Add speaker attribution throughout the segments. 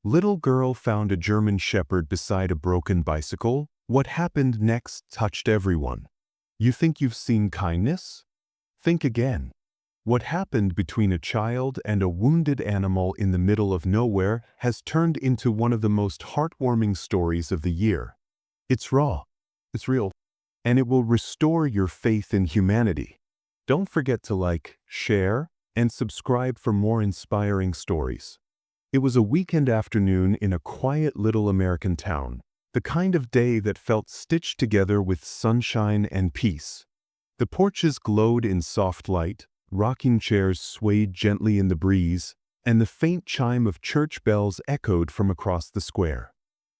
Speaker 1: Little girl found a German shepherd beside a broken bicycle. What happened next touched everyone. You think you've seen kindness? Think again. What happened between a child and a wounded animal in the middle of nowhere has turned into one of the most heartwarming stories of the year. It's raw, it's real, and it will restore your faith in humanity. Don't forget to like, share, and subscribe for more inspiring stories. It was a weekend afternoon in a quiet little American town, the kind of day that felt stitched together with sunshine and peace. The porches glowed in soft light, rocking chairs swayed gently in the breeze, and the faint chime of church bells echoed from across the square.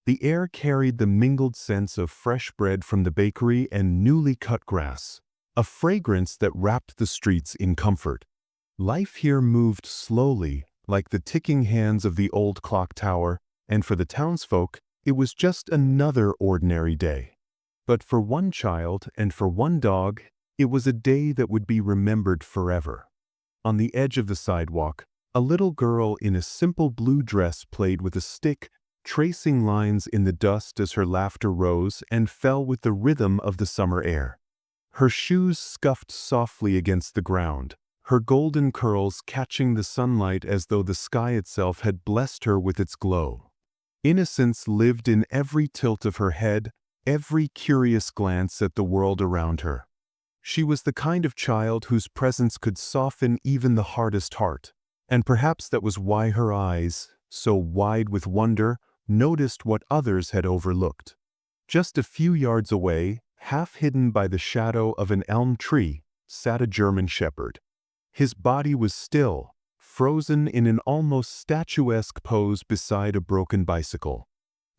Speaker 1: The air carried the mingled scents of fresh bread from the bakery and newly cut grass, a fragrance that wrapped the streets in comfort. Life here moved slowly, like the ticking hands of the old clock tower, and for the townsfolk, it was just another ordinary day. But for one child and for one dog, it was a day that would be remembered forever. On the edge of the sidewalk, a little girl in a simple blue dress played with a stick, tracing lines in the dust as her laughter rose and fell with the rhythm of the summer air. Her shoes scuffed softly against the ground, her golden curls catching the sunlight as though the sky itself had blessed her with its glow. Innocence lived in every tilt of her head, every curious glance at the world around her. She was the kind of child whose presence could soften even the hardest heart, and perhaps that was why her eyes, so wide with wonder, noticed what others had overlooked. Just a few yards away, half hidden by the shadow of an elm tree, sat a German shepherd. His body was still, frozen in an almost statuesque pose beside a broken bicycle.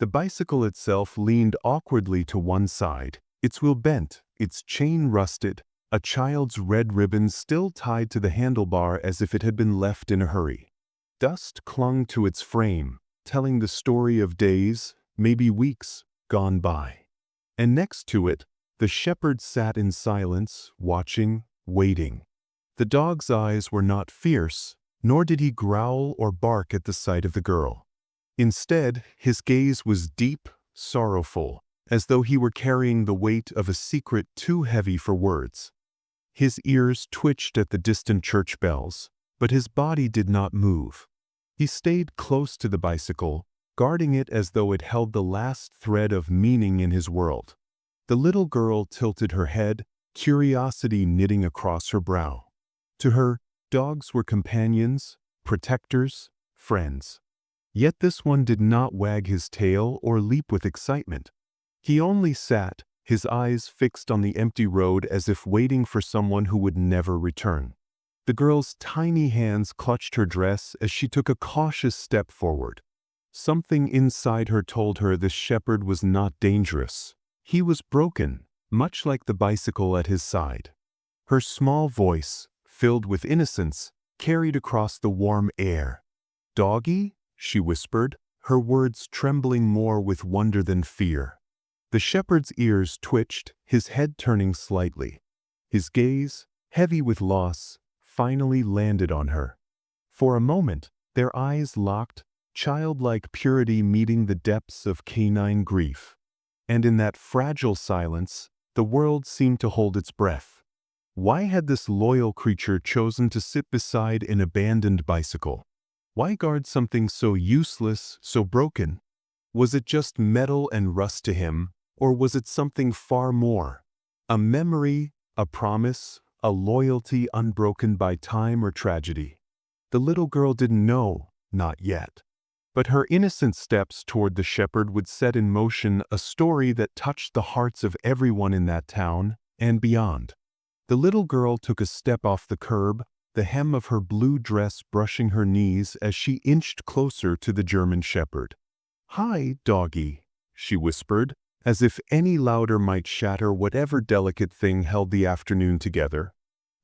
Speaker 1: The bicycle itself leaned awkwardly to one side, its wheel bent, its chain rusted, a child's red ribbon still tied to the handlebar as if it had been left in a hurry. Dust clung to its frame, telling the story of days, maybe weeks, gone by. And next to it, the shepherd sat in silence, watching, waiting. The dog's eyes were not fierce, nor did he growl or bark at the sight of the girl. Instead, his gaze was deep, sorrowful, as though he were carrying the weight of a secret too heavy for words. His ears twitched at the distant church bells, but his body did not move. He stayed close to the bicycle, guarding it as though it held the last thread of meaning in his world. The little girl tilted her head, curiosity knitting across her brow. To her, dogs were companions, protectors, friends. Yet this one did not wag his tail or leap with excitement. He only sat, his eyes fixed on the empty road as if waiting for someone who would never return. The girl's tiny hands clutched her dress as she took a cautious step forward. Something inside her told her the shepherd was not dangerous. He was broken, much like the bicycle at his side. Her small voice, filled with innocence, carried across the warm air. "Doggy?" she whispered, her words trembling more with wonder than fear. The shepherd's ears twitched, his head turning slightly. His gaze, heavy with loss, finally landed on her. For a moment, their eyes locked, childlike purity meeting the depths of canine grief. And in that fragile silence, the world seemed to hold its breath. Why had this loyal creature chosen to sit beside an abandoned bicycle? Why guard something so useless, so broken? Was it just metal and rust to him, or was it something far more? A memory, a promise, a loyalty unbroken by time or tragedy? The little girl didn't know, not yet. But her innocent steps toward the shepherd would set in motion a story that touched the hearts of everyone in that town and beyond. The little girl took a step off the curb, the hem of her blue dress brushing her knees as she inched closer to the German shepherd. "Hi, doggy," she whispered, as if any louder might shatter whatever delicate thing held the afternoon together.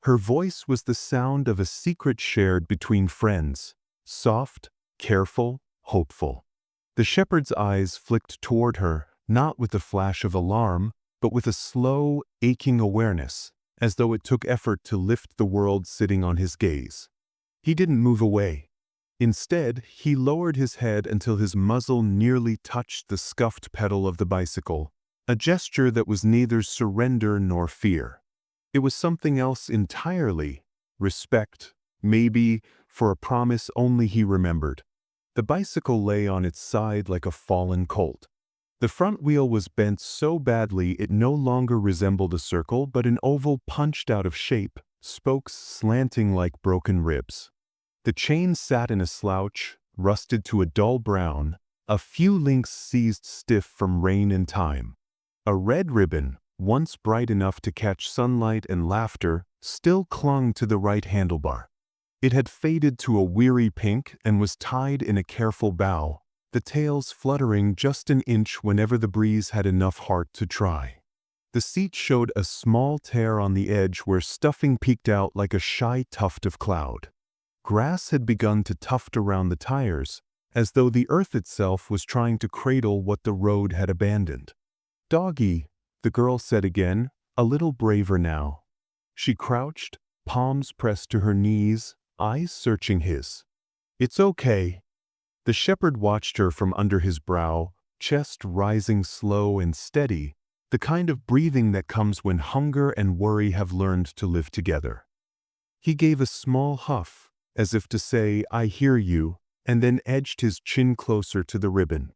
Speaker 1: Her voice was the sound of a secret shared between friends, soft, careful, hopeful. The shepherd's eyes flicked toward her, not with a flash of alarm, but with a slow, aching awareness, as though it took effort to lift the world sitting on his gaze. He didn't move away. Instead, he lowered his head until his muzzle nearly touched the scuffed pedal of the bicycle, a gesture that was neither surrender nor fear. It was something else entirely, respect, maybe, for a promise only he remembered. The bicycle lay on its side like a fallen colt. The front wheel was bent so badly it no longer resembled a circle but an oval punched out of shape, spokes slanting like broken ribs. The chain sat in a slouch, rusted to a dull brown, a few links seized stiff from rain and time. A red ribbon, once bright enough to catch sunlight and laughter, still clung to the right handlebar. It had faded to a weary pink and was tied in a careful bow, the tails fluttering just an inch whenever the breeze had enough heart to try. The seat showed a small tear on the edge where stuffing peeked out like a shy tuft of cloud. Grass had begun to tuft around the tires, as though the earth itself was trying to cradle what the road had abandoned. "Doggy," the girl said again, a little braver now. She crouched, palms pressed to her knees, eyes searching his. "It's okay." The shepherd watched her from under his brow, chest rising slow and steady, the kind of breathing that comes when hunger and worry have learned to live together. He gave a small huff, as if to say, "I hear you," and then edged his chin closer to the ribbon.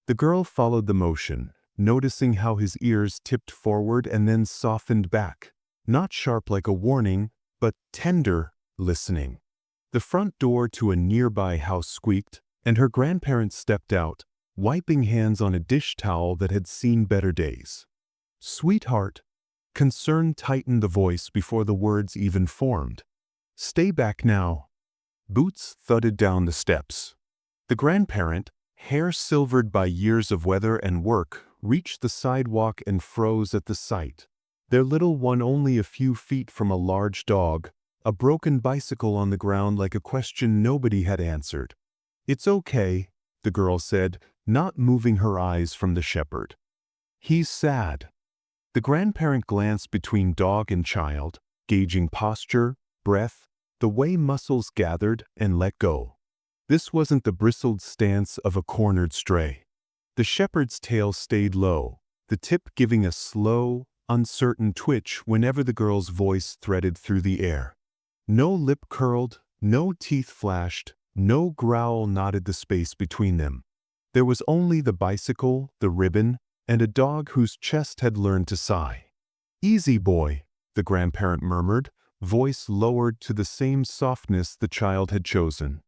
Speaker 1: The girl followed the motion, noticing how his ears tipped forward and then softened back, not sharp like a warning, but tender, listening. The front door to a nearby house squeaked, and her grandparents stepped out, wiping hands on a dish towel that had seen better days. "Sweetheart," concern tightened the voice before the words even formed. "Stay back now." Boots thudded down the steps. The grandparent, hair silvered by years of weather and work, reached the sidewalk and froze at the sight. Their little one only a few feet from a large dog, a broken bicycle on the ground like a question nobody had answered. "It's okay," the girl said, not moving her eyes from the shepherd. "He's sad." The grandparent glanced between dog and child, gauging posture, breath, the way muscles gathered and let go. This wasn't the bristled stance of a cornered stray. The shepherd's tail stayed low, the tip giving a slow, uncertain twitch whenever the girl's voice threaded through the air. No lip curled, no teeth flashed, no growl knotted the space between them. There was only the bicycle, the ribbon, and a dog whose chest had learned to sigh. "Easy, boy," the grandparent murmured, voice lowered to the same softness the child had chosen.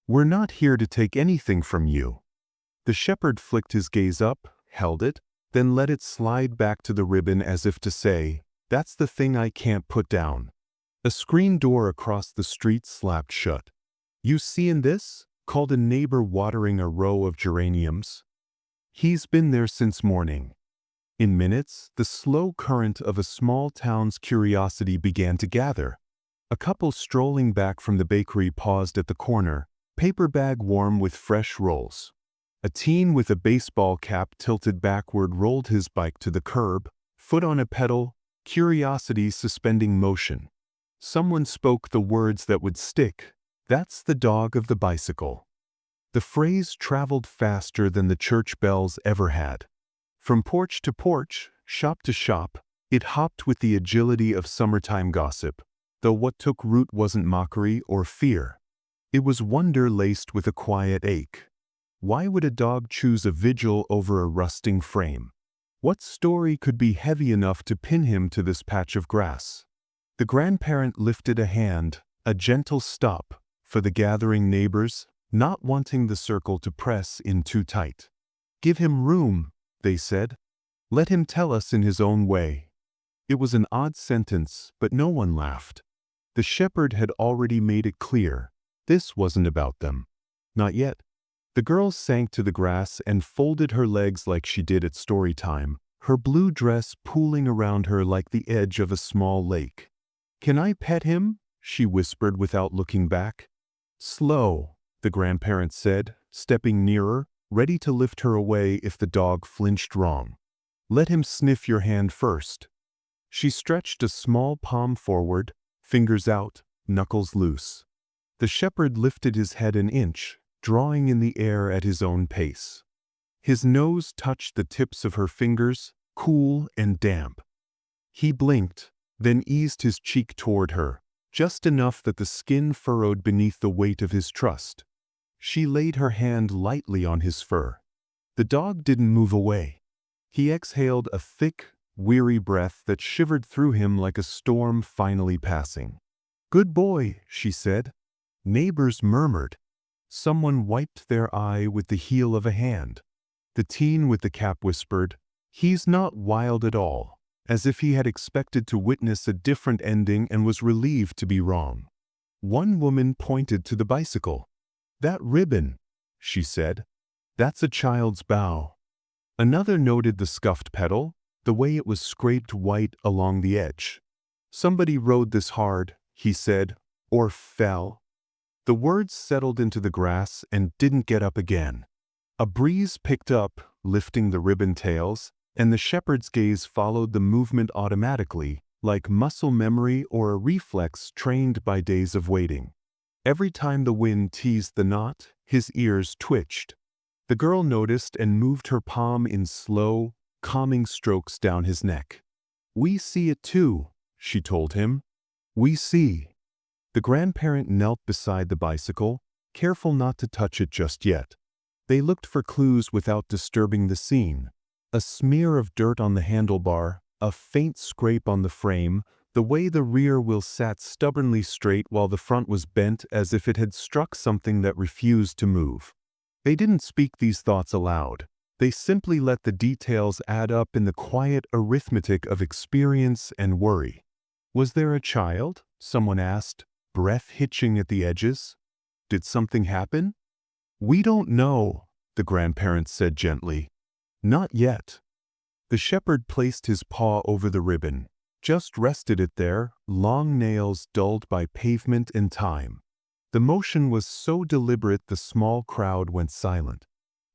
Speaker 1: "We're not here to take anything from you." The shepherd flicked his gaze up, held it, then let it slide back to the ribbon as if to say, "That's the thing I can't put down." A screen door across the street slapped shut. "You seein' this?" called a neighbor watering a row of geraniums. "He's been there since morning." In minutes, the slow current of a small town's curiosity began to gather. A couple strolling back from the bakery paused at the corner, paper bag warm with fresh rolls. A teen with a baseball cap tilted backward rolled his bike to the curb, foot on a pedal, curiosity suspending motion. Someone spoke the words that would stick. "That's the dog of the bicycle." The phrase traveled faster than the church bells ever had. From porch to porch, shop to shop, it hopped with the agility of summertime gossip, though what took root wasn't mockery or fear. It was wonder laced with a quiet ache. Why would a dog choose a vigil over a rusting frame? What story could be heavy enough to pin him to this patch of grass? The grandparent lifted a hand, a gentle stop, for the gathering neighbors, not wanting the circle to press in too tight. "Give him room," they said. "Let him tell us in his own way." It was an odd sentence, but no one laughed. The shepherd had already made it clear. This wasn't about them. Not yet. The girl sank to the grass and folded her legs like she did at story time, her blue dress pooling around her like the edge of a small lake. "Can I pet him?" she whispered without looking back. "Slow," the grandparent said, stepping nearer, ready to lift her away if the dog flinched wrong. "Let him sniff your hand first." She stretched a small palm forward, fingers out, knuckles loose. The shepherd lifted his head an inch, drawing in the air at his own pace. His nose touched the tips of her fingers, cool and damp. He blinked, then eased his cheek toward her, just enough that the skin furrowed beneath the weight of his trust. She laid her hand lightly on his fur. The dog didn't move away. He exhaled a thick, weary breath that shivered through him like a storm finally passing. "Good boy," she said. Neighbors murmured. Someone wiped their eye with the heel of a hand. The teen with the cap whispered, "He's not wild at all," as if he had expected to witness a different ending and was relieved to be wrong. One woman pointed to the bicycle. "That ribbon," she said. "That's a child's bow." Another noted the scuffed pedal, the way it was scraped white along the edge. "Somebody rode this hard," he said, "or fell." The words settled into the grass and didn't get up again. A breeze picked up, lifting the ribbon tails, and the shepherd's gaze followed the movement automatically, like muscle memory or a reflex trained by days of waiting. Every time the wind teased the knot, his ears twitched. The girl noticed and moved her palm in slow, calming strokes down his neck. "We see it too," she told him. "We see." The grandparent knelt beside the bicycle, careful not to touch it just yet. They looked for clues without disturbing the scene. A smear of dirt on the handlebar, a faint scrape on the frame, the way the rear wheel sat stubbornly straight while the front was bent as if it had struck something that refused to move. They didn't speak these thoughts aloud. They simply let the details add up in the quiet arithmetic of experience and worry. "Was there a child?" someone asked, breath hitching at the edges. "Did something happen?" "We don't know," the grandparent said gently. "Not yet." The shepherd placed his paw over the ribbon, just rested it there, long nails dulled by pavement and time. The motion was so deliberate the small crowd went silent.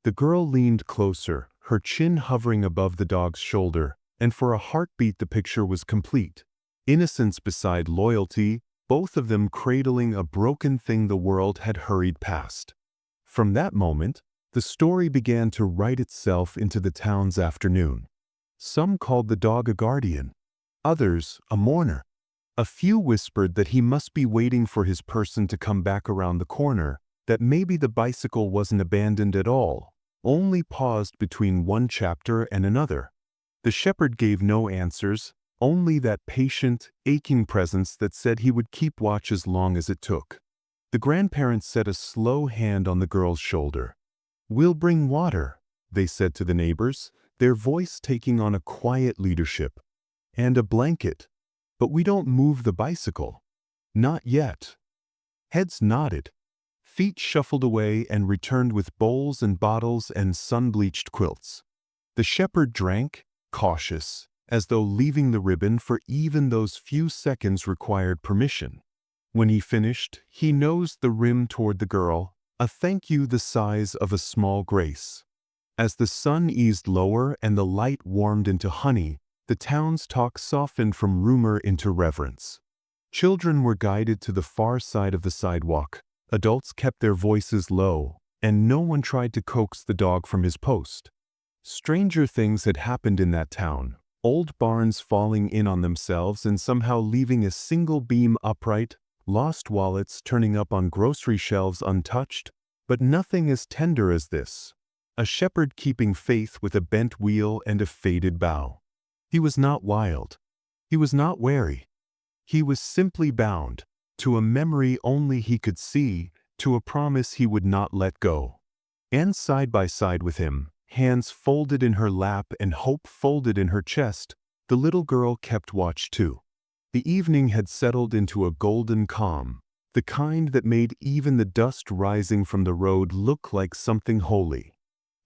Speaker 1: The girl leaned closer, her chin hovering above the dog's shoulder, and for a heartbeat the picture was complete. Innocence beside loyalty, both of them cradling a broken thing the world had hurried past. From that moment, the story began to write itself into the town's afternoon. Some called the dog a guardian, others a mourner. A few whispered that he must be waiting for his person to come back around the corner, that maybe the bicycle wasn't abandoned at all, only paused between one chapter and another. The shepherd gave no answers, only that patient, aching presence that said he would keep watch as long as it took. The grandparents set a slow hand on the girl's shoulder. "We'll bring water," they said to the neighbors, their voice taking on a quiet leadership. "And a blanket. But we don't move the bicycle." "Not yet." Heads nodded. Feet shuffled away and returned with bowls and bottles and sun-bleached quilts. The shepherd drank, cautious, as though leaving the ribbon for even those few seconds required permission. When he finished, he nosed the rim toward the girl, a thank you the size of a small grace. As the sun eased lower and the light warmed into honey, the town's talk softened from rumor into reverence. Children were guided to the far side of the sidewalk, adults kept their voices low, and no one tried to coax the dog from his post. Stranger things had happened in that town. Old barns falling in on themselves and somehow leaving a single beam upright, lost wallets turning up on grocery shelves untouched, but nothing as tender as this. A shepherd keeping faith with a bent wheel and a faded bow. He was not wild. He was not wary. He was simply bound, to a memory only he could see, to a promise he would not let go. And side by side with him, hands folded in her lap and hope folded in her chest, the little girl kept watch too. The evening had settled into a golden calm, the kind that made even the dust rising from the road look like something holy.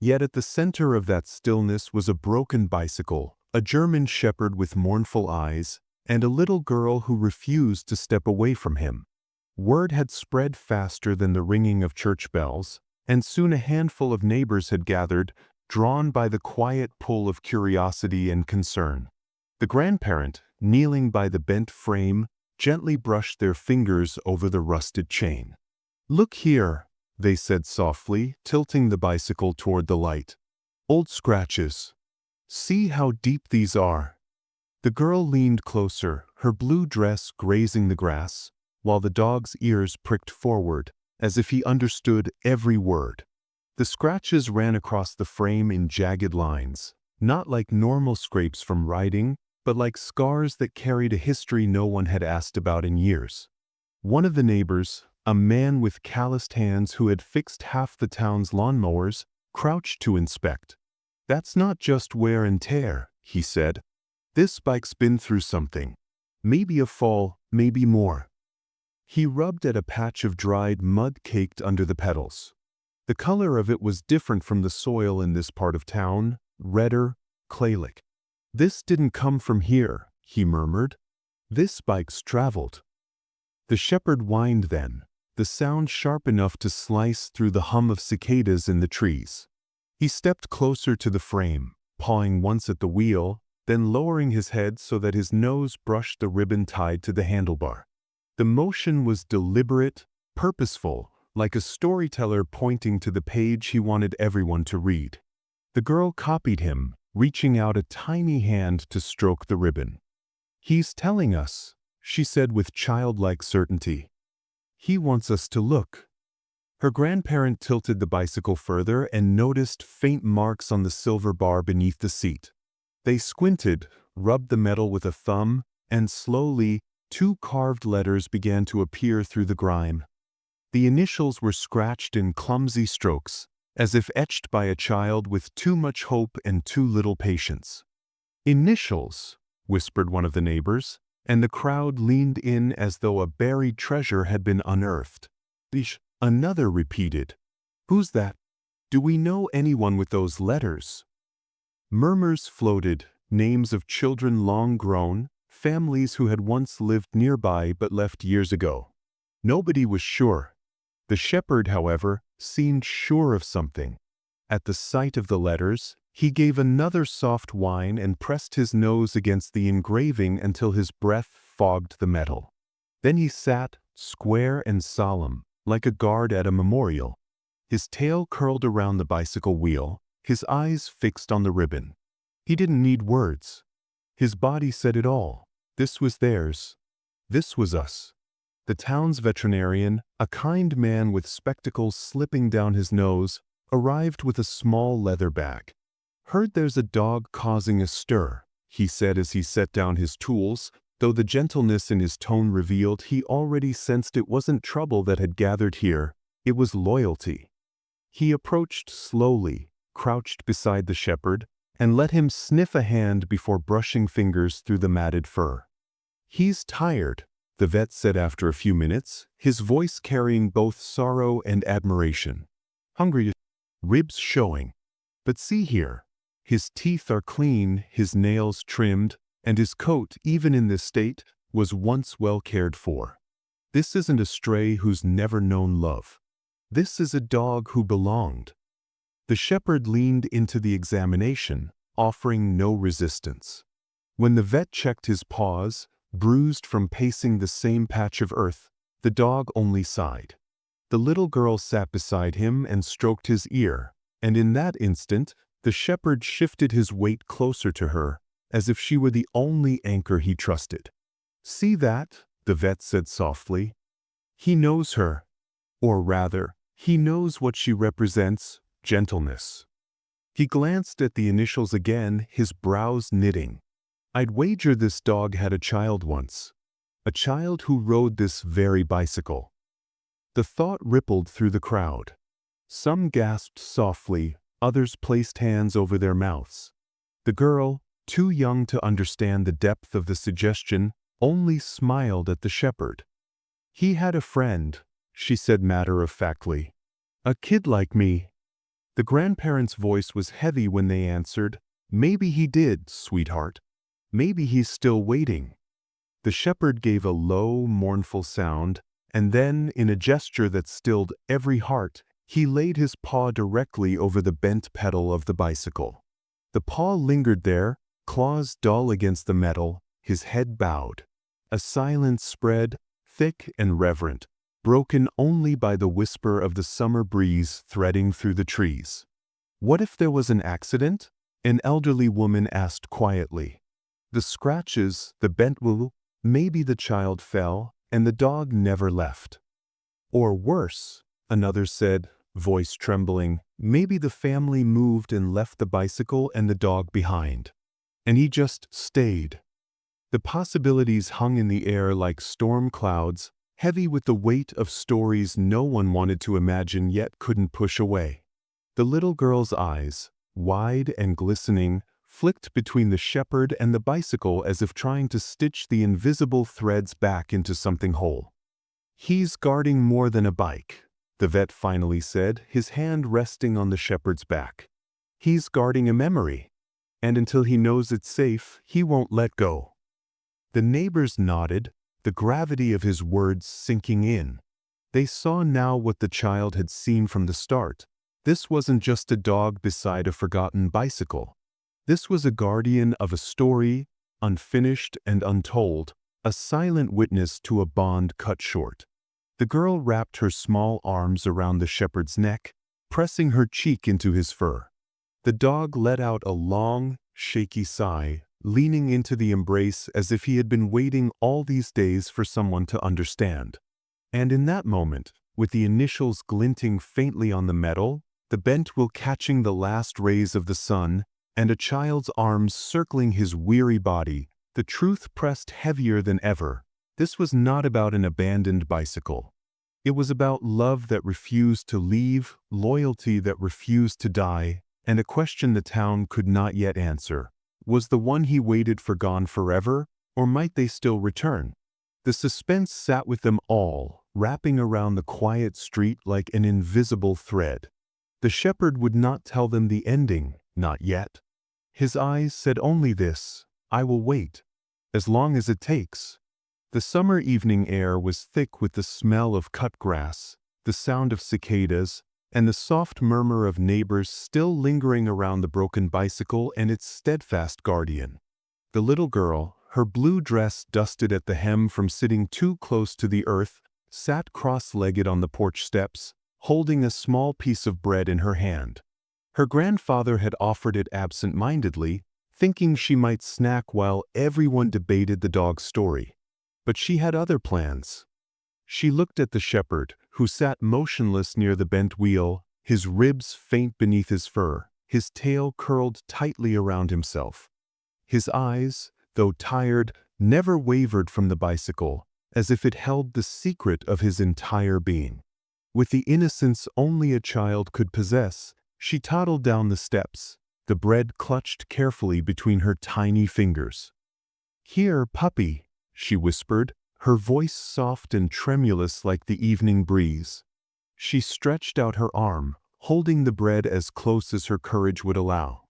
Speaker 1: Yet at the center of that stillness was a broken bicycle, a German shepherd with mournful eyes, and a little girl who refused to step away from him. Word had spread faster than the ringing of church bells, and soon a handful of neighbors had gathered, drawn by the quiet pull of curiosity and concern. The grandparent, kneeling by the bent frame, gently brushed their fingers over the rusted chain. "Look here," they said softly, tilting the bicycle toward the light. "Old scratches. See how deep these are." The girl leaned closer, her blue dress grazing the grass, while the dog's ears pricked forward, as if he understood every word. The scratches ran across the frame in jagged lines, not like normal scrapes from riding, but like scars that carried a history no one had asked about in years. One of the neighbors, a man with calloused hands who had fixed half the town's lawnmowers, crouched to inspect. "That's not just wear and tear," he said. "This bike's been through something. Maybe a fall, maybe more." He rubbed at a patch of dried mud caked under the pedals. The color of it was different from the soil in this part of town, redder, clay-like. "This didn't come from here," he murmured. "This bike's traveled." The shepherd whined then, the sound sharp enough to slice through the hum of cicadas in the trees. He stepped closer to the frame, pawing once at the wheel, then lowering his head so that his nose brushed the ribbon tied to the handlebar. The motion was deliberate, purposeful, like a storyteller pointing to the page he wanted everyone to read. The girl copied him, reaching out a tiny hand to stroke the ribbon. "He's telling us," she said with childlike certainty. "He wants us to look." Her grandparent tilted the bicycle further and noticed faint marks on the silver bar beneath the seat. They squinted, rubbed the metal with a thumb, and slowly, 2 carved letters began to appear through the grime. The initials were scratched in clumsy strokes, as if etched by a child with too much hope and too little patience. "Initials," whispered one of the neighbors, and the crowd leaned in as though a buried treasure had been unearthed. Another repeated, "Who's that? Do we know anyone with those letters?" Murmurs floated, names of children long grown, families who had once lived nearby but left years ago. Nobody was sure. The shepherd, however, seemed sure of something. At the sight of the letters, he gave another soft whine and pressed his nose against the engraving until his breath fogged the metal. Then he sat, square and solemn, like a guard at a memorial. His tail curled around the bicycle wheel, his eyes fixed on the ribbon. He didn't need words. His body said it all. This was theirs. This was us. The town's veterinarian, a kind man with spectacles slipping down his nose, arrived with a small leather bag. "Heard there's a dog causing a stir," he said as he set down his tools, though the gentleness in his tone revealed he already sensed it wasn't trouble that had gathered here, it was loyalty. He approached slowly, crouched beside the shepherd, and let him sniff a hand before brushing fingers through the matted fur. "He's tired," the vet said after a few minutes, his voice carrying both sorrow and admiration. "Hungry, ribs showing. But see here. His teeth are clean, his nails trimmed, and his coat, even in this state, was once well cared for. This isn't a stray who's never known love. This is a dog who belonged." The shepherd leaned into the examination, offering no resistance. When the vet checked his paws, bruised from pacing the same patch of earth, the dog only sighed. The little girl sat beside him and stroked his ear, and in that instant, the shepherd shifted his weight closer to her, as if she were the only anchor he trusted. "See that?" the vet said softly. "He knows her. Or rather, he knows what she represents, gentleness." He glanced at the initials again, his brows knitting. "I'd wager this dog had a child once. A child who rode this very bicycle." The thought rippled through the crowd. Some gasped softly, others placed hands over their mouths. The girl, too young to understand the depth of the suggestion, only smiled at the shepherd. "He had a friend," she said matter-of-factly. "A kid like me." The grandparents' voice was heavy when they answered, "Maybe he did, sweetheart. Maybe he's still waiting." The shepherd gave a low, mournful sound, and then, in a gesture that stilled every heart, he laid his paw directly over the bent pedal of the bicycle. The paw lingered there, claws dull against the metal, his head bowed. A silence spread, thick and reverent, broken only by the whisper of the summer breeze threading through the trees. "What if there was an accident?" an elderly woman asked quietly. "The scratches, the bent wheel, maybe the child fell and the dog never left." "Or worse," another said, voice trembling, "maybe the family moved and left the bicycle and the dog behind. And he just stayed." The possibilities hung in the air like storm clouds, heavy with the weight of stories no one wanted to imagine yet couldn't push away. The little girl's eyes, wide and glistening, flicked between the shepherd and the bicycle as if trying to stitch the invisible threads back into something whole. "He's guarding more than a bike," the vet finally said, his hand resting on the shepherd's back. "He's guarding a memory. And until he knows it's safe, he won't let go." The neighbors nodded, the gravity of his words sinking in. They saw now what the child had seen from the start. This wasn't just a dog beside a forgotten bicycle. This was a guardian of a story, unfinished and untold, a silent witness to a bond cut short. The girl wrapped her small arms around the shepherd's neck, pressing her cheek into his fur. The dog let out a long, shaky sigh, leaning into the embrace as if he had been waiting all these days for someone to understand. And in that moment, with the initials glinting faintly on the metal, the bent wheel catching the last rays of the sun, and a child's arms circling his weary body, the truth pressed heavier than ever. This was not about an abandoned bicycle. It was about love that refused to leave, loyalty that refused to die, and a question the town could not yet answer. Was the one he waited for gone forever, or might they still return? The suspense sat with them all, wrapping around the quiet street like an invisible thread. The shepherd would not tell them the ending, not yet. His eyes said only this: "I will wait, as long as it takes." The summer evening air was thick with the smell of cut grass, the sound of cicadas, and the soft murmur of neighbors still lingering around the broken bicycle and its steadfast guardian. The little girl, her blue dress dusted at the hem from sitting too close to the earth, sat cross-legged on the porch steps, holding a small piece of bread in her hand. Her grandfather had offered it absent-mindedly, thinking she might snack while everyone debated the dog's story. But she had other plans. She looked at the shepherd, who sat motionless near the bent wheel, his ribs faint beneath his fur, his tail curled tightly around himself. His eyes, though tired, never wavered from the bicycle, as if it held the secret of his entire being. With the innocence only a child could possess, she toddled down the steps, the bread clutched carefully between her tiny fingers. "Here, puppy," she whispered, her voice soft and tremulous like the evening breeze. She stretched out her arm, holding the bread as close as her courage would allow.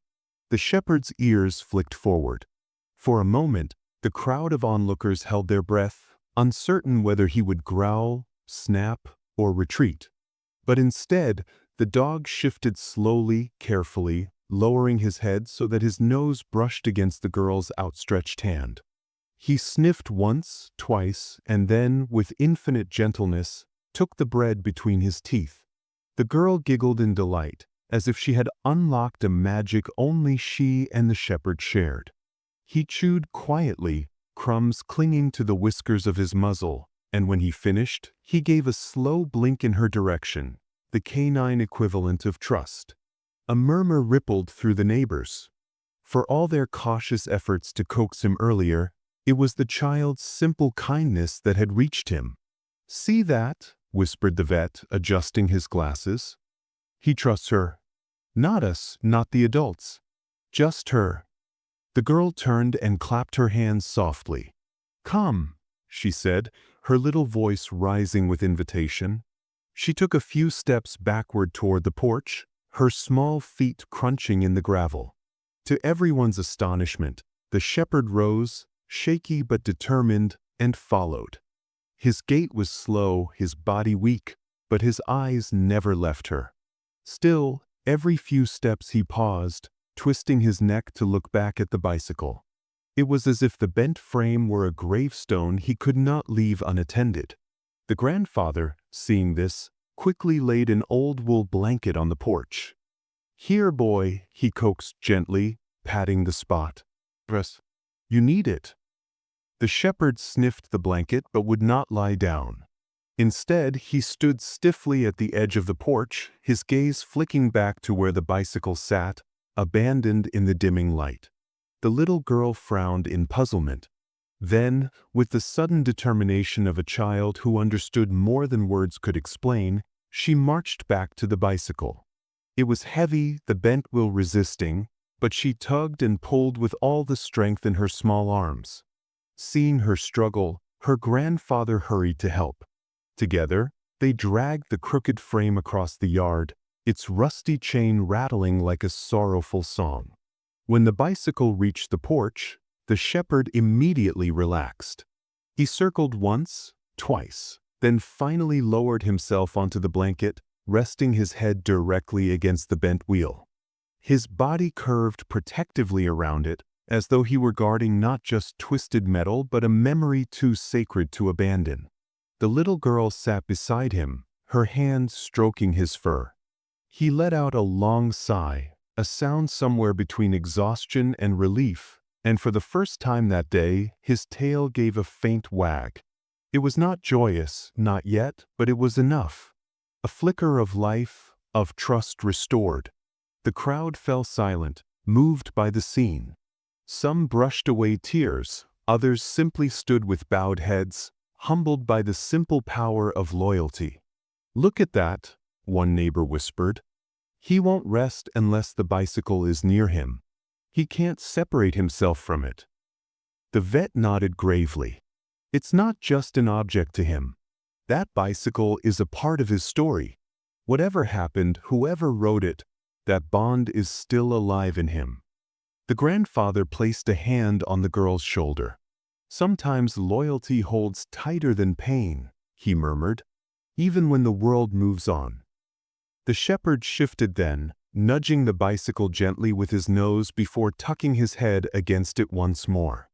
Speaker 1: The shepherd's ears flicked forward. For a moment, the crowd of onlookers held their breath, uncertain whether he would growl, snap, or retreat. But instead, the dog shifted slowly, carefully, lowering his head so that his nose brushed against the girl's outstretched hand. He sniffed once, twice, and then, with infinite gentleness, took the bread between his teeth. The girl giggled in delight, as if she had unlocked a magic only she and the shepherd shared. He chewed quietly, crumbs clinging to the whiskers of his muzzle, and when he finished, he gave a slow blink in her direction, the canine equivalent of trust. A murmur rippled through the neighbors. For all their cautious efforts to coax him earlier, it was the child's simple kindness that had reached him. "See that?" whispered the vet, adjusting his glasses. "He trusts her. Not us, not the adults. Just her." The girl turned and clapped her hands softly. "Come," she said, her little voice rising with invitation. She took a few steps backward toward the porch, her small feet crunching in the gravel. To everyone's astonishment, the shepherd rose, shaky but determined, and followed. His gait was slow, his body weak, but his eyes never left her. Still, every few steps he paused, twisting his neck to look back at the bicycle. It was as if the bent frame were a gravestone he could not leave unattended. The grandfather, seeing this, quickly laid an old wool blanket on the porch. "Here, boy," he coaxed gently, patting the spot. "Russ, you need it." The shepherd sniffed the blanket but would not lie down. Instead, he stood stiffly at the edge of the porch, his gaze flicking back to where the bicycle sat, abandoned in the dimming light. The little girl frowned in puzzlement. Then, with the sudden determination of a child who understood more than words could explain, she marched back to the bicycle. It was heavy, the bent wheel resisting, but she tugged and pulled with all the strength in her small arms. Seeing her struggle, her grandfather hurried to help. Together, they dragged the crooked frame across the yard, its rusty chain rattling like a sorrowful song. When the bicycle reached the porch, the shepherd immediately relaxed. He circled once, twice, then finally lowered himself onto the blanket, resting his head directly against the bent wheel. His body curved protectively around it, as though he were guarding not just twisted metal but a memory too sacred to abandon. The little girl sat beside him, her hand stroking his fur. He let out a long sigh, a sound somewhere between exhaustion and relief, and for the first time that day, his tail gave a faint wag. It was not joyous, not yet, but it was enough. A flicker of life, of trust restored. The crowd fell silent, moved by the scene. Some brushed away tears, others simply stood with bowed heads, humbled by the simple power of loyalty. "Look at that," one neighbor whispered. "He won't rest unless the bicycle is near him. He can't separate himself from it." The vet nodded gravely. "It's not just an object to him. That bicycle is a part of his story. Whatever happened, whoever rode it, that bond is still alive in him." The grandfather placed a hand on the girl's shoulder. "Sometimes loyalty holds tighter than pain," he murmured, "even when the world moves on." The shepherd shifted then, nudging the bicycle gently with his nose before tucking his head against it once more.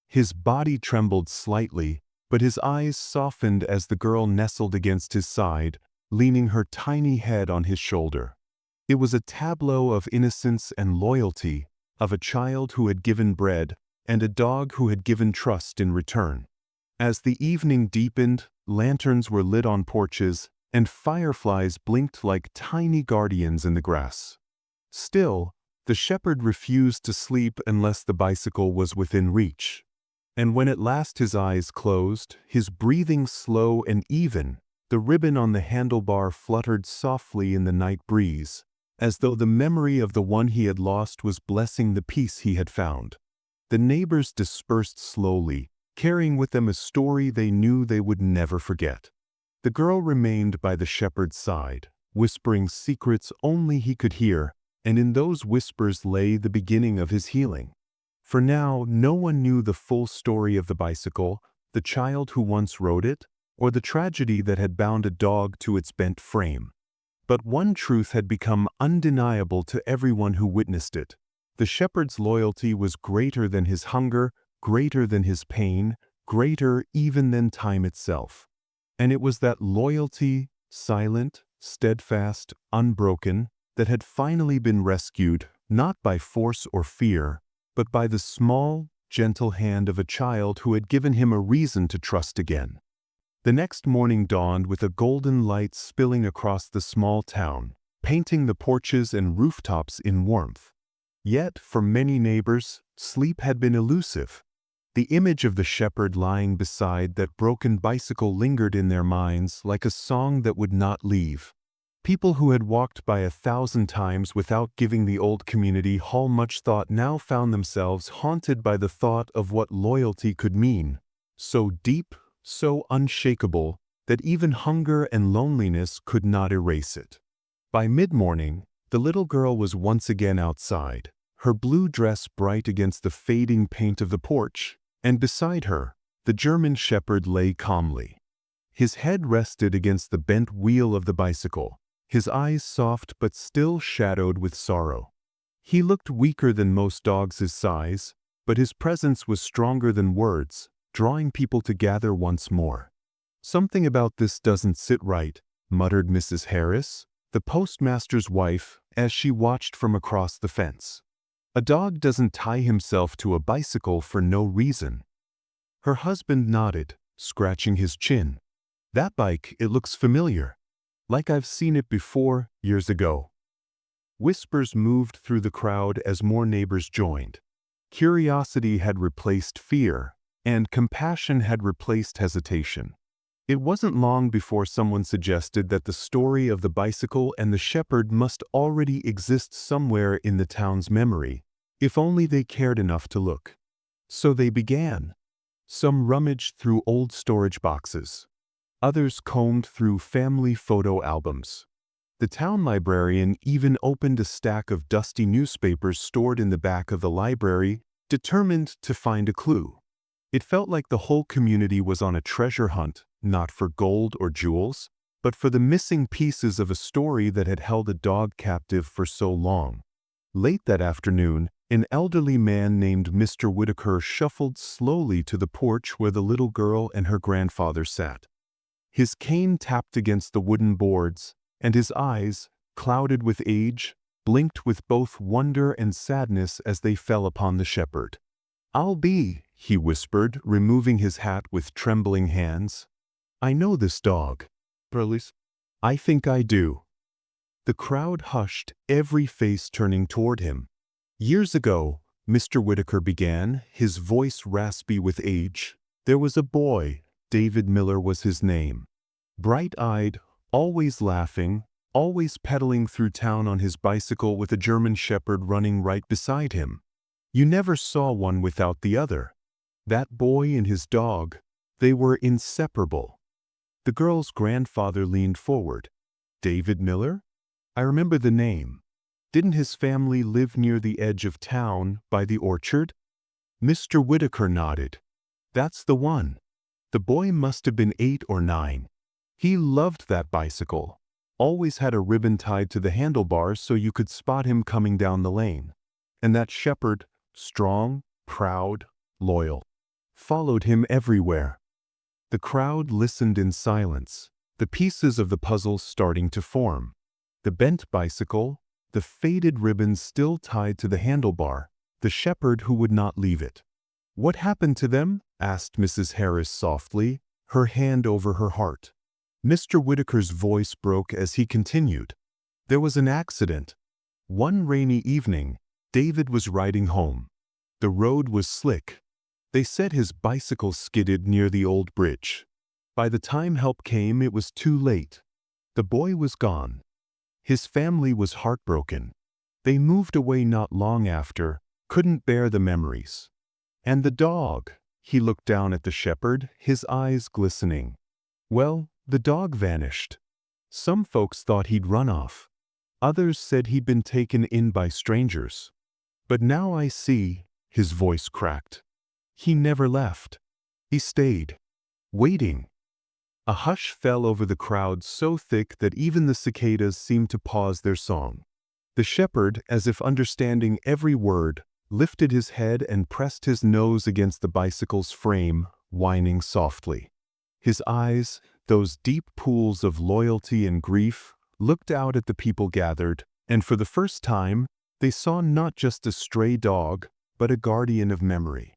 Speaker 1: His body trembled slightly, but his eyes softened as the girl nestled against his side, leaning her tiny head on his shoulder. It was a tableau of innocence and loyalty, of a child who had given bread, and a dog who had given trust in return. As the evening deepened, lanterns were lit on porches, and fireflies blinked like tiny guardians in the grass. Still, the shepherd refused to sleep unless the bicycle was within reach. And when at last his eyes closed, his breathing slow and even, the ribbon on the handlebar fluttered softly in the night breeze, as though the memory of the one he had lost was blessing the peace he had found. The neighbors dispersed slowly, carrying with them a story they knew they would never forget. The girl remained by the shepherd's side, whispering secrets only he could hear, and in those whispers lay the beginning of his healing. For now, no one knew the full story of the bicycle, the child who once rode it, or the tragedy that had bound a dog to its bent frame. But one truth had become undeniable to everyone who witnessed it. The shepherd's loyalty was greater than his hunger, greater than his pain, greater even than time itself. And it was that loyalty, silent, steadfast, unbroken, that had finally been rescued, not by force or fear, but by the small, gentle hand of a child who had given him a reason to trust again. The next morning dawned with a golden light spilling across the small town, painting the porches and rooftops in warmth. Yet, for many neighbors, sleep had been elusive. The image of the shepherd lying beside that broken bicycle lingered in their minds like a song that would not leave. People who had walked by 1,000 times without giving the old community hall much thought now found themselves haunted by the thought of what loyalty could mean, so deep, so unshakable, that even hunger and loneliness could not erase it. By mid-morning, the little girl was once again outside, her blue dress bright against the fading paint of the porch, and beside her, the German shepherd lay calmly. His head rested against the bent wheel of the bicycle, his eyes soft but still shadowed with sorrow. He looked weaker than most dogs his size, but his presence was stronger than words, drawing people to gather once more. "Something about this doesn't sit right," muttered Mrs. Harris, the postmaster's wife, as she watched from across the fence. "A dog doesn't tie himself to a bicycle for no reason." Her husband nodded, scratching his chin. "That bike, it looks familiar. Like I've seen it before, years ago." Whispers moved through the crowd as more neighbors joined. Curiosity had replaced fear, and compassion had replaced hesitation. It wasn't long before someone suggested that the story of the bicycle and the shepherd must already exist somewhere in the town's memory, if only they cared enough to look. So they began. Some rummaged through old storage boxes. Others combed through family photo albums. The town librarian even opened a stack of dusty newspapers stored in the back of the library, determined to find a clue. It felt like the whole community was on a treasure hunt, not for gold or jewels, but for the missing pieces of a story that had held a dog captive for so long. Late that afternoon, an elderly man named Mr. Whitaker shuffled slowly to the porch where the little girl and her grandfather sat. His cane tapped against the wooden boards, and his eyes, clouded with age, blinked with both wonder and sadness as they fell upon the shepherd. "I'll be," he whispered, removing his hat with trembling hands. "I know this dog. Burlis. I think I do." The crowd hushed, every face turning toward him. "Years ago," Mr. Whitaker began, his voice raspy with age, "there was a boy. David Miller was his name. Bright-eyed, always laughing, always pedaling through town on his bicycle with a German shepherd running right beside him. You never saw one without the other. That boy and his dog, they were inseparable." The girl's grandfather leaned forward. "David Miller? I remember the name. Didn't his family live near the edge of town, by the orchard?" Mr. Whitaker nodded. "That's the one. The boy must have been 8 or 9. He loved that bicycle. Always had a ribbon tied to the handlebars so you could spot him coming down the lane. And that shepherd, strong, proud, loyal, followed him everywhere." The crowd listened in silence, the pieces of the puzzle starting to form. The bent bicycle, the faded ribbons still tied to the handlebar, the shepherd who would not leave it. "What happened to them?" asked Mrs. Harris softly, her hand over her heart. Mr. Whitaker's voice broke as he continued. "There was an accident. One rainy evening, David was riding home. The road was slick. They said his bicycle skidded near the old bridge. By the time help came, it was too late. The boy was gone. His family was heartbroken. They moved away not long after, couldn't bear the memories. And the dog," he looked down at the shepherd, his eyes glistening. "Well, the dog vanished. Some folks thought he'd run off. Others said he'd been taken in by strangers. But now I see," his voice cracked. "He never left. He stayed, waiting." A hush fell over the crowd so thick that even the cicadas seemed to pause their song. The shepherd, as if understanding every word, lifted his head and pressed his nose against the bicycle's frame, whining softly. His eyes, those deep pools of loyalty and grief, looked out at the people gathered, and for the first time, they saw not just a stray dog, but a guardian of memory.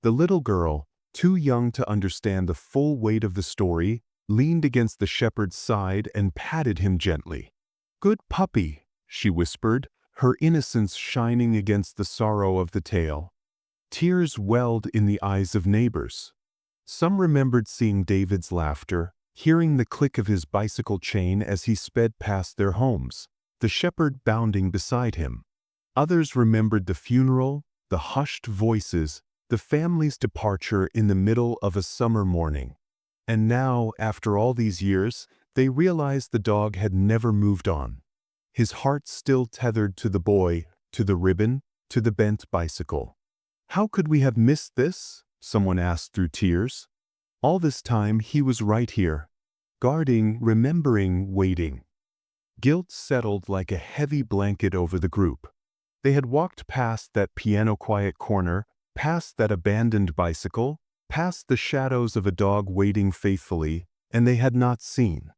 Speaker 1: The little girl, too young to understand the full weight of the story, leaned against the shepherd's side and patted him gently. "Good puppy," she whispered, her innocence shining against the sorrow of the tale. Tears welled in the eyes of neighbors. Some remembered seeing David's laughter, hearing the click of his bicycle chain as he sped past their homes, the shepherd bounding beside him. Others remembered the funeral, the hushed voices, the family's departure in the middle of a summer morning. And now, after all these years, they realized the dog had never moved on. His heart still tethered to the boy, to the ribbon, to the bent bicycle. "How could we have missed this?" someone asked through tears. "All this time he was right here, guarding, remembering, waiting." Guilt settled like a heavy blanket over the group. They had walked past that piano-quiet corner, past that abandoned bicycle, past the shadows of a dog waiting faithfully, and they had not seen.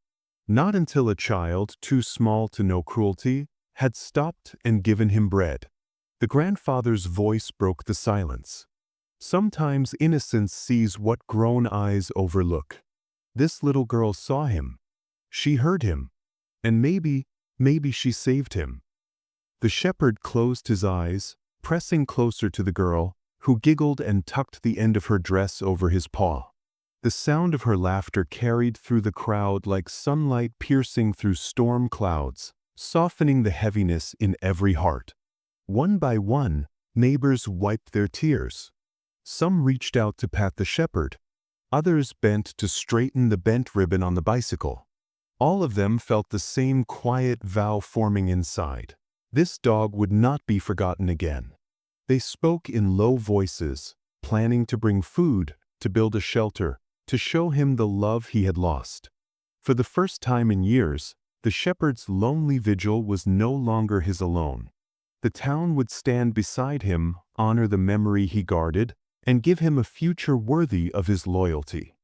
Speaker 1: Not until a child, too small to know cruelty, had stopped and given him bread. The grandfather's voice broke the silence. Sometimes innocence sees what grown eyes overlook. This little girl saw him. She heard him. And maybe she saved him. The shepherd closed his eyes, pressing closer to the girl, who giggled and tucked the end of her dress over his paw. The sound of her laughter carried through the crowd like sunlight piercing through storm clouds, softening the heaviness in every heart. One by one, neighbors wiped their tears. Some reached out to pat the shepherd. Others bent to straighten the bent ribbon on the bicycle. All of them felt the same quiet vow forming inside. This dog would not be forgotten again. They spoke in low voices, planning to bring food, to build a shelter, to show him the love he had lost. For the first time in years, the shepherd's lonely vigil was no longer his alone. The town would stand beside him, honor the memory he guarded, and give him a future worthy of his loyalty.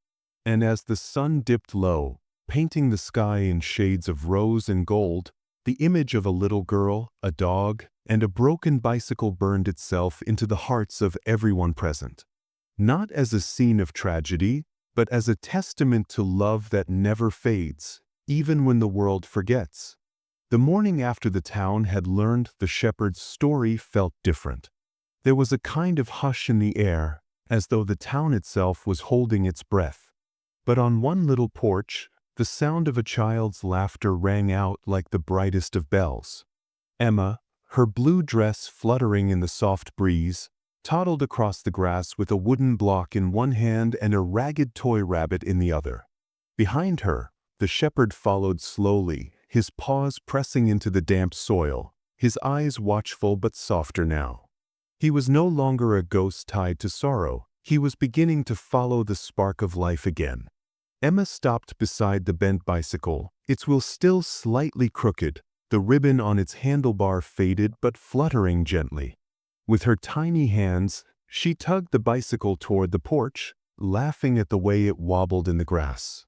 Speaker 1: And as the sun dipped low, painting the sky in shades of rose and gold, the image of a little girl, a dog, and a broken bicycle burned itself into the hearts of everyone present. Not as a scene of tragedy, but as a testament to love that never fades, even when the world forgets. The morning after the town had learned the shepherd's story felt different. There was a kind of hush in the air, as though the town itself was holding its breath. But on one little porch, the sound of a child's laughter rang out like the brightest of bells. Emma, her blue dress fluttering in the soft breeze, toddled across the grass with a wooden block in one hand and a ragged toy rabbit in the other. Behind her, the shepherd followed slowly, his paws pressing into the damp soil, his eyes watchful but softer now. He was no longer a ghost tied to sorrow. He was beginning to follow the spark of life again. Emma stopped beside the bent bicycle, its wheel still slightly crooked, the ribbon on its handlebar faded but fluttering gently. With her tiny hands, she tugged the bicycle toward the porch, laughing at the way it wobbled in the grass.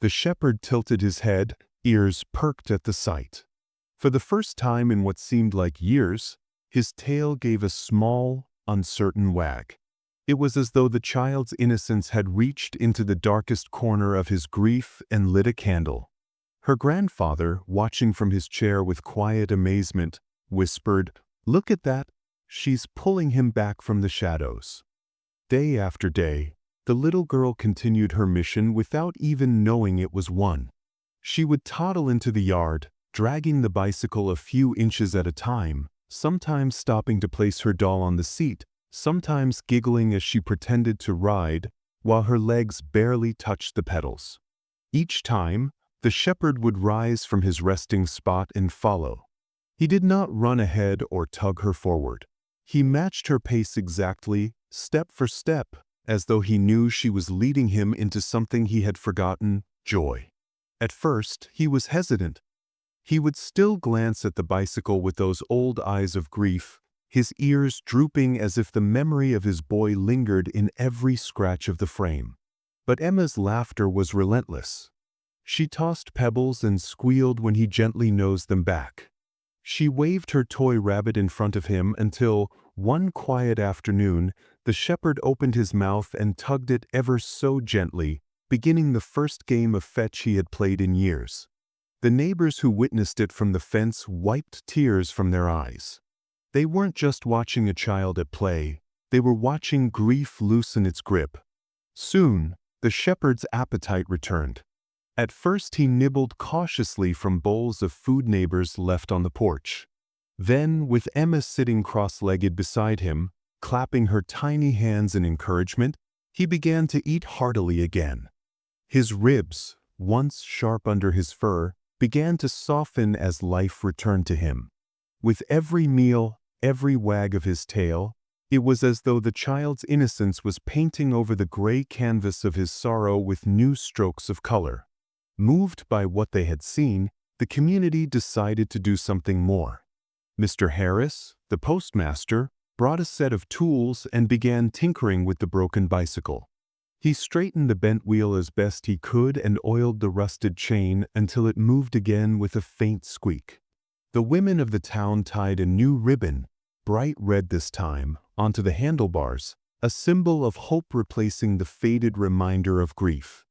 Speaker 1: The shepherd tilted his head, ears perked at the sight. For the first time in what seemed like years, his tail gave a small, uncertain wag. It was as though the child's innocence had reached into the darkest corner of his grief and lit a candle. Her grandfather, watching from his chair with quiet amazement, whispered, "Look at that! She's pulling him back from the shadows." Day after day, the little girl continued her mission without even knowing it was one. She would toddle into the yard, dragging the bicycle a few inches at a time, sometimes stopping to place her doll on the seat, sometimes giggling as she pretended to ride, while her legs barely touched the pedals. Each time, the shepherd would rise from his resting spot and follow. He did not run ahead or tug her forward. He matched her pace exactly, step for step, as though he knew she was leading him into something he had forgotten, joy. At first, he was hesitant. He would still glance at the bicycle with those old eyes of grief, his ears drooping as if the memory of his boy lingered in every scratch of the frame. But Emma's laughter was relentless. She tossed pebbles and squealed when he gently nosed them back. She waved her toy rabbit in front of him until, one quiet afternoon, the shepherd opened his mouth and tugged it ever so gently, beginning the first game of fetch he had played in years. The neighbors who witnessed it from the fence wiped tears from their eyes. They weren't just watching a child at play, they were watching grief loosen its grip. Soon, the shepherd's appetite returned. At first he nibbled cautiously from bowls of food neighbors left on the porch. Then, with Emma sitting cross-legged beside him, clapping her tiny hands in encouragement, he began to eat heartily again. His ribs, once sharp under his fur, began to soften as life returned to him. With every meal, every wag of his tail, it was as though the child's innocence was painting over the gray canvas of his sorrow with new strokes of color. Moved by what they had seen, the community decided to do something more. Mr. Harris, the postmaster, brought a set of tools and began tinkering with the broken bicycle. He straightened the bent wheel as best he could and oiled the rusted chain until it moved again with a faint squeak. The women of the town tied a new ribbon, bright red this time, onto the handlebars, a symbol of hope replacing the faded reminder of grief.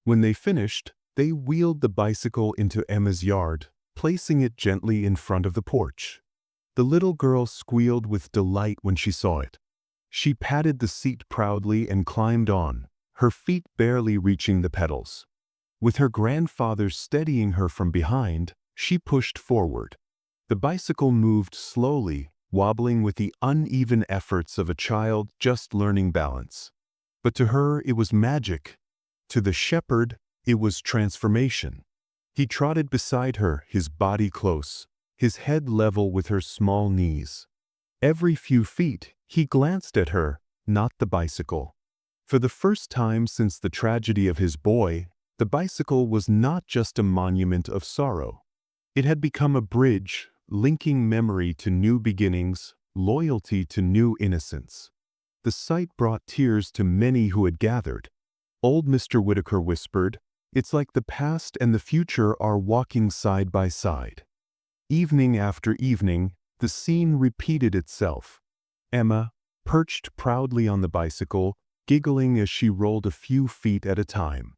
Speaker 1: When they finished, they wheeled the bicycle into Emma's yard, placing it gently in front of the porch. The little girl squealed with delight when she saw it. She patted the seat proudly and climbed on, her feet barely reaching the pedals. With her grandfather steadying her from behind, she pushed forward. The bicycle moved slowly, wobbling with the uneven efforts of a child just learning balance. But to her it was magic. To the shepherd, it was transformation. He trotted beside her, his body close, his head level with her small knees. Every few feet, he glanced at her, not the bicycle. For the first time since the tragedy of his boy, the bicycle was not just a monument of sorrow. It had become a bridge, linking memory to new beginnings, loyalty to new innocence. The sight brought tears to many who had gathered. Old Mr. Whitaker whispered, "It's like the past and the future are walking side by side." Evening after evening, the scene repeated itself. Emma, perched proudly on the bicycle, giggling as she rolled a few feet at a time.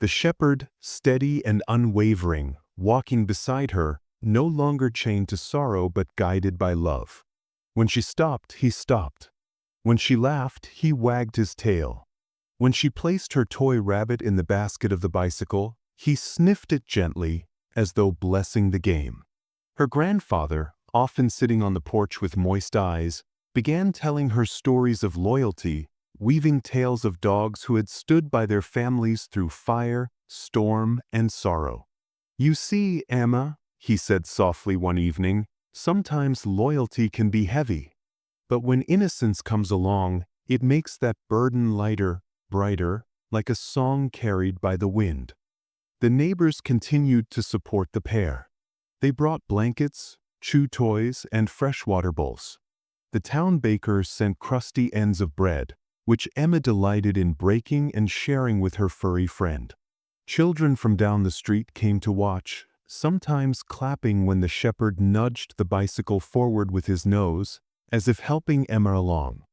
Speaker 1: The shepherd, steady and unwavering, walking beside her, no longer chained to sorrow but guided by love. When she stopped, he stopped. When she laughed, he wagged his tail. When she placed her toy rabbit in the basket of the bicycle, he sniffed it gently, as though blessing the game. Her grandfather, often sitting on the porch with moist eyes, began telling her stories of loyalty, weaving tales of dogs who had stood by their families through fire, storm, and sorrow. "You see, Emma," he said softly one evening, "sometimes loyalty can be heavy. But when innocence comes along, it makes that burden lighter, brighter, like a song carried by the wind." The neighbors continued to support the pair. They brought blankets, chew toys, and fresh water bowls. The town bakers sent crusty ends of bread, which Emma delighted in breaking and sharing with her furry friend. Children from down the street came to watch, sometimes clapping when the shepherd nudged the bicycle forward with his nose, as if helping Emma along.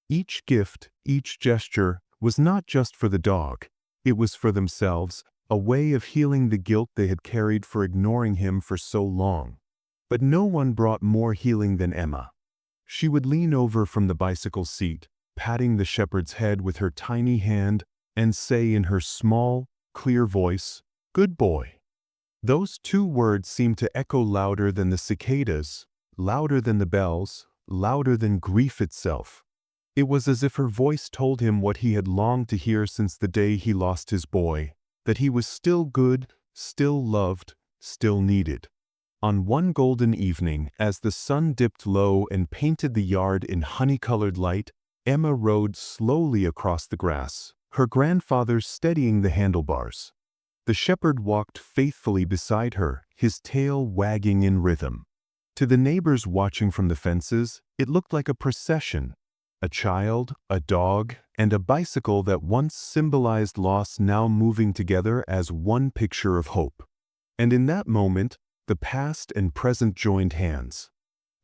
Speaker 1: Each gift, each gesture, was not just for the dog, it was for themselves, a way of healing the guilt they had carried for ignoring him for so long. But no one brought more healing than Emma. She would lean over from the bicycle seat, patting the shepherd's head with her tiny hand, and say in her small, clear voice, "Good boy." Those two words seemed to echo louder than the cicadas, louder than the bells, louder than grief itself. It was as if her voice told him what he had longed to hear since the day he lost his boy, that he was still good, still loved, still needed. On one golden evening, as the sun dipped low and painted the yard in honey-colored light, Emma rode slowly across the grass, her grandfather steadying the handlebars. The shepherd walked faithfully beside her, his tail wagging in rhythm. To the neighbors watching from the fences, it looked like a procession. A child, a dog, and a bicycle that once symbolized loss now moving together as one picture of hope. And in that moment, the past and present joined hands.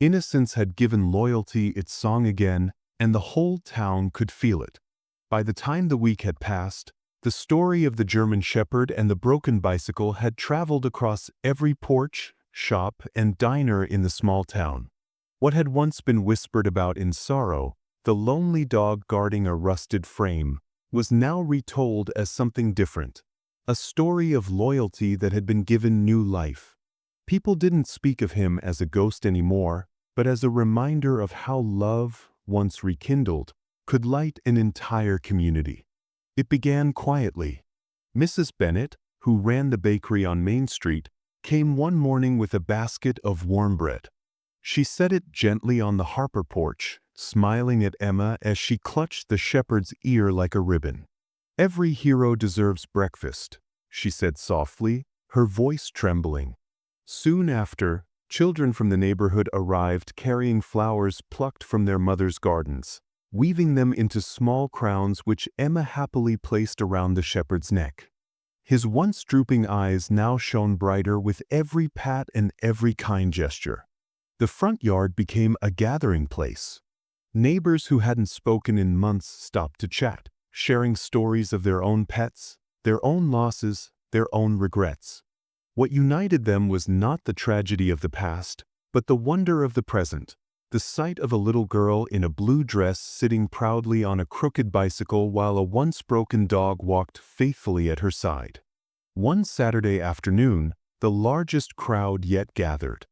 Speaker 1: Innocence had given loyalty its song again, and the whole town could feel it. By the time the week had passed, the story of the German shepherd and the broken bicycle had traveled across every porch, shop, and diner in the small town. What had once been whispered about in sorrow, the lonely dog guarding a rusted frame, was now retold as something different, a story of loyalty that had been given new life. People didn't speak of him as a ghost anymore, but as a reminder of how love, once rekindled, could light an entire community. It began quietly. Mrs. Bennett, who ran the bakery on Main Street, came one morning with a basket of warm bread. She set it gently on the Harper porch, smiling at Emma as she clutched the shepherd's ear like a ribbon. "Every hero deserves breakfast," she said softly, her voice trembling. Soon after, children from the neighborhood arrived carrying flowers plucked from their mothers' gardens. weaving them into small crowns which Emma happily placed around the shepherd's neck. His once drooping eyes now shone brighter with every pat and every kind gesture. The front yard became a gathering place. Neighbors who hadn't spoken in months stopped to chat, sharing stories of their own pets, their own losses, their own regrets. What united them was not the tragedy of the past, but the wonder of the present, the sight of a little girl in a blue dress sitting proudly on a crooked bicycle while a once broken dog walked faithfully at her side. One Saturday afternoon, the largest crowd yet gathered.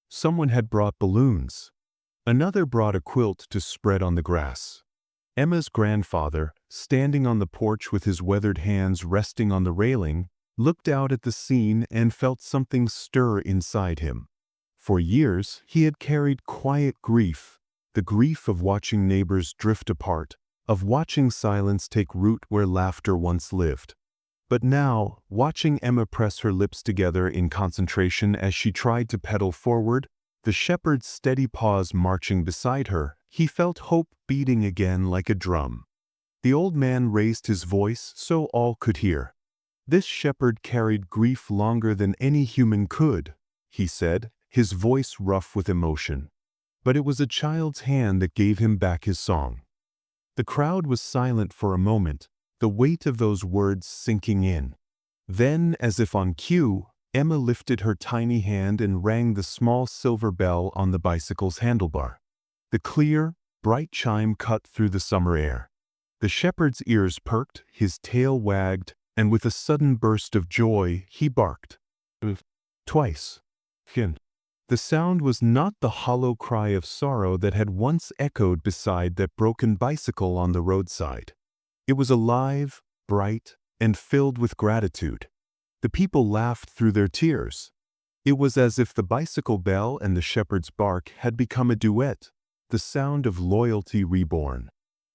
Speaker 1: Someone had brought balloons. Another brought a quilt to spread on the grass. Emma's grandfather, standing on the porch with his weathered hands resting on the railing, looked out at the scene and felt something stir inside him. For years, he had carried quiet grief, the grief of watching neighbors drift apart, of watching silence take root where laughter once lived. But now, watching Emma press her lips together in concentration as she tried to pedal forward, the shepherd's steady paws marching beside her, he felt hope beating again like a drum. The old man raised his voice so all could hear. "This shepherd carried grief longer than any human could," he said, his voice rough with emotion. But it was a child's hand that gave him back his song. The crowd was silent for a moment, the weight of those words sinking in. Then, as if on cue, Emma lifted her tiny hand and rang the small silver bell on the bicycle's handlebar. The clear, bright chime cut through the summer air. The shepherd's ears perked, his tail wagged, and with a sudden burst of joy, he barked. Twice. The sound was not the hollow cry of sorrow that had once echoed beside that broken bicycle on the roadside. It was alive, bright, and filled with gratitude. The people laughed through their tears. It was as if the bicycle bell and the shepherd's bark had become a duet, the sound of loyalty reborn.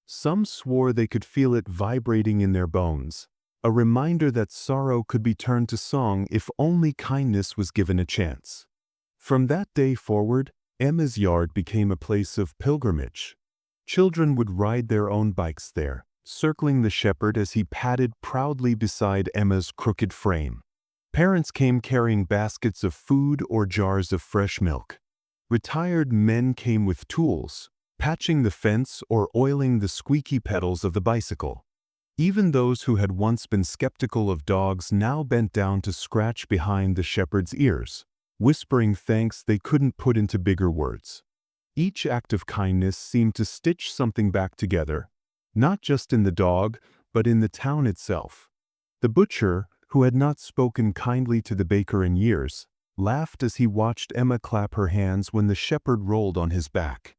Speaker 1: Some swore they could feel it vibrating in their bones, a reminder that sorrow could be turned to song if only kindness was given a chance. From that day forward, Emma's yard became a place of pilgrimage. Children would ride their own bikes there, circling the shepherd as he padded proudly beside Emma's crooked frame. Parents came carrying baskets of food or jars of fresh milk. Retired men came with tools, patching the fence or oiling the squeaky pedals of the bicycle. Even those who had once been skeptical of dogs now bent down to scratch behind the shepherd's ears, whispering thanks they couldn't put into bigger words. Each act of kindness seemed to stitch something back together, not just in the dog, but in the town itself. The butcher, who had not spoken kindly to the baker in years, laughed as he watched Emma clap her hands when the shepherd rolled on his back.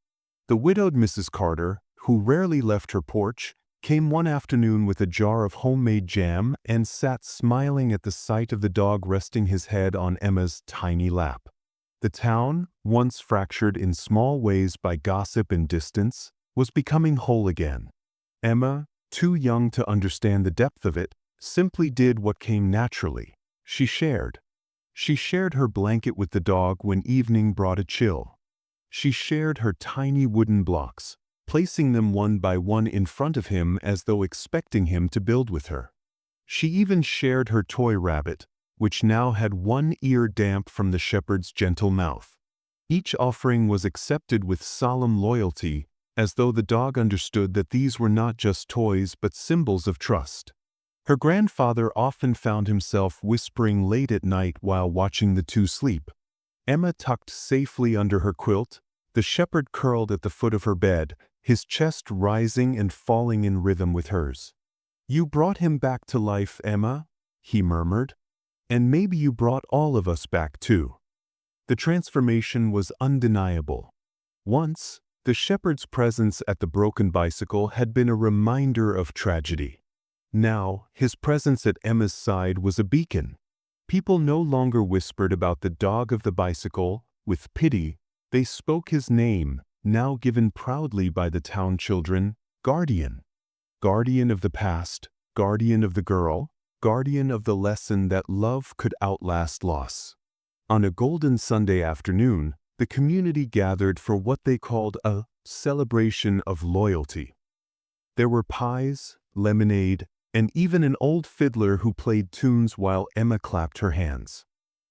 Speaker 1: The widowed Mrs. Carter, who rarely left her porch, came one afternoon with a jar of homemade jam and sat smiling at the sight of the dog resting his head on Emma's tiny lap. The town, once fractured in small ways by gossip and distance, was becoming whole again. Emma, too young to understand the depth of it, simply did what came naturally. She shared. She shared her blanket with the dog when evening brought a chill. She shared her tiny wooden blocks, placing them one by one in front of him as though expecting him to build with her. She even shared her toy rabbit, which now had one ear damp from the shepherd's gentle mouth. Each offering was accepted with solemn loyalty, as though the dog understood that these were not just toys but symbols of trust. Her grandfather often found himself whispering late at night while watching the two sleep. Emma tucked safely under her quilt, the shepherd curled at the foot of her bed, his chest rising and falling in rhythm with hers. "You brought him back to life, Emma," he murmured. "And maybe you brought all of us back too." The transformation was undeniable. Once, the shepherd's presence at the broken bicycle had been a reminder of tragedy. Now, his presence at Emma's side was a beacon. People no longer whispered about the dog of the bicycle. With pity, they spoke his name, now given proudly by the town children, Guardian. Guardian of the past, guardian of the girl, guardian of the lesson that love could outlast loss. On a golden Sunday afternoon, the community gathered for what they called a celebration of loyalty. There were pies, lemonade, and even an old fiddler who played tunes while Emma clapped her hands.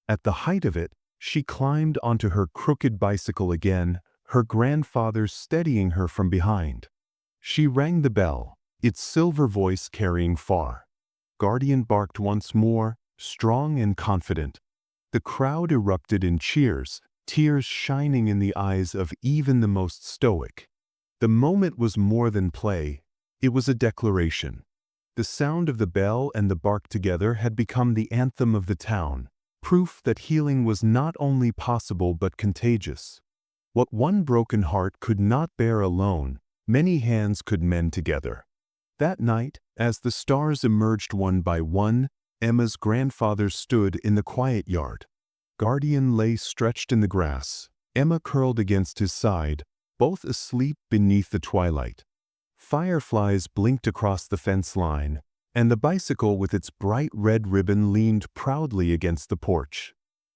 Speaker 1: At the height of it, she climbed onto her crooked bicycle again, her grandfather steadying her from behind. She rang the bell, its silver voice carrying far. Guardian barked once more, strong and confident. The crowd erupted in cheers, tears shining in the eyes of even the most stoic. The moment was more than play, it was a declaration. The sound of the bell and the bark together had become the anthem of the town, proof that healing was not only possible but contagious. What one broken heart could not bear alone, many hands could mend together. That night, as the stars emerged one by one, Emma's grandfather stood in the quiet yard. Guardian lay stretched in the grass, Emma curled against his side, both asleep beneath the twilight. Fireflies blinked across the fence line, and the bicycle with its bright red ribbon leaned proudly against the porch.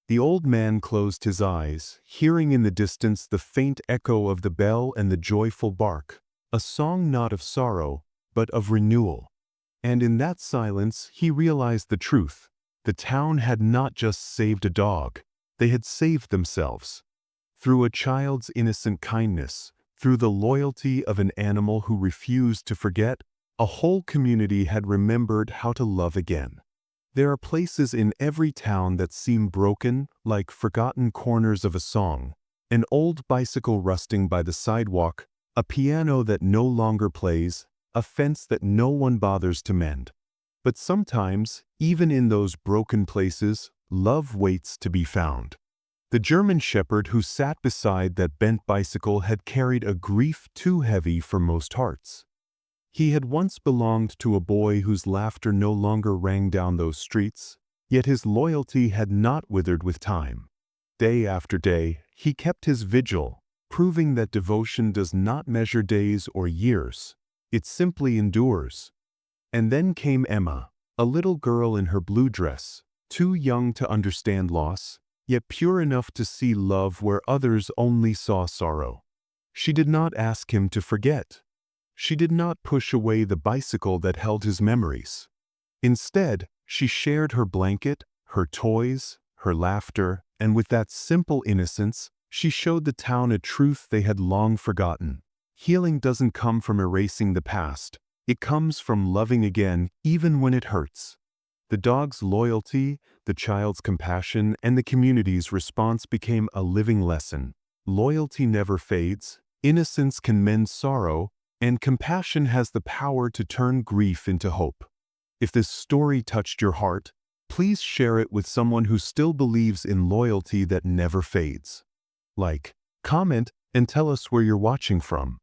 Speaker 1: The old man closed his eyes, hearing in the distance the faint echo of the bell and the joyful bark, a song not of sorrow, but of renewal. And in that silence he realized the truth. The town had not just saved a dog, they had saved themselves. Through a child's innocent kindness, through the loyalty of an animal who refused to forget, a whole community had remembered how to love again. There are places in every town that seem broken, like forgotten corners of a song, an old bicycle rusting by the sidewalk, a piano that no longer plays, a fence that no one bothers to mend. But sometimes, even in those broken places, love waits to be found. The German shepherd who sat beside that bent bicycle had carried a grief too heavy for most hearts. He had once belonged to a boy whose laughter no longer rang down those streets, yet his loyalty had not withered with time. Day after day, he kept his vigil, proving that devotion does not measure days or years. It simply endures. And then came Emma, a little girl in her blue dress, too young to understand loss, yet pure enough to see love where others only saw sorrow. She did not ask him to forget. She did not push away the bicycle that held his memories. Instead, she shared her blanket, her toys, her laughter, and with that simple innocence, she showed the town a truth they had long forgotten. Healing doesn't come from erasing the past. It comes from loving again, even when it hurts. The dog's loyalty, the child's compassion, and the community's response became a living lesson. Loyalty never fades, innocence can mend sorrow, and compassion has the power to turn grief into hope. If this story touched your heart, please share it with someone who still believes in loyalty that never fades. Like, comment, and tell us where you're watching from.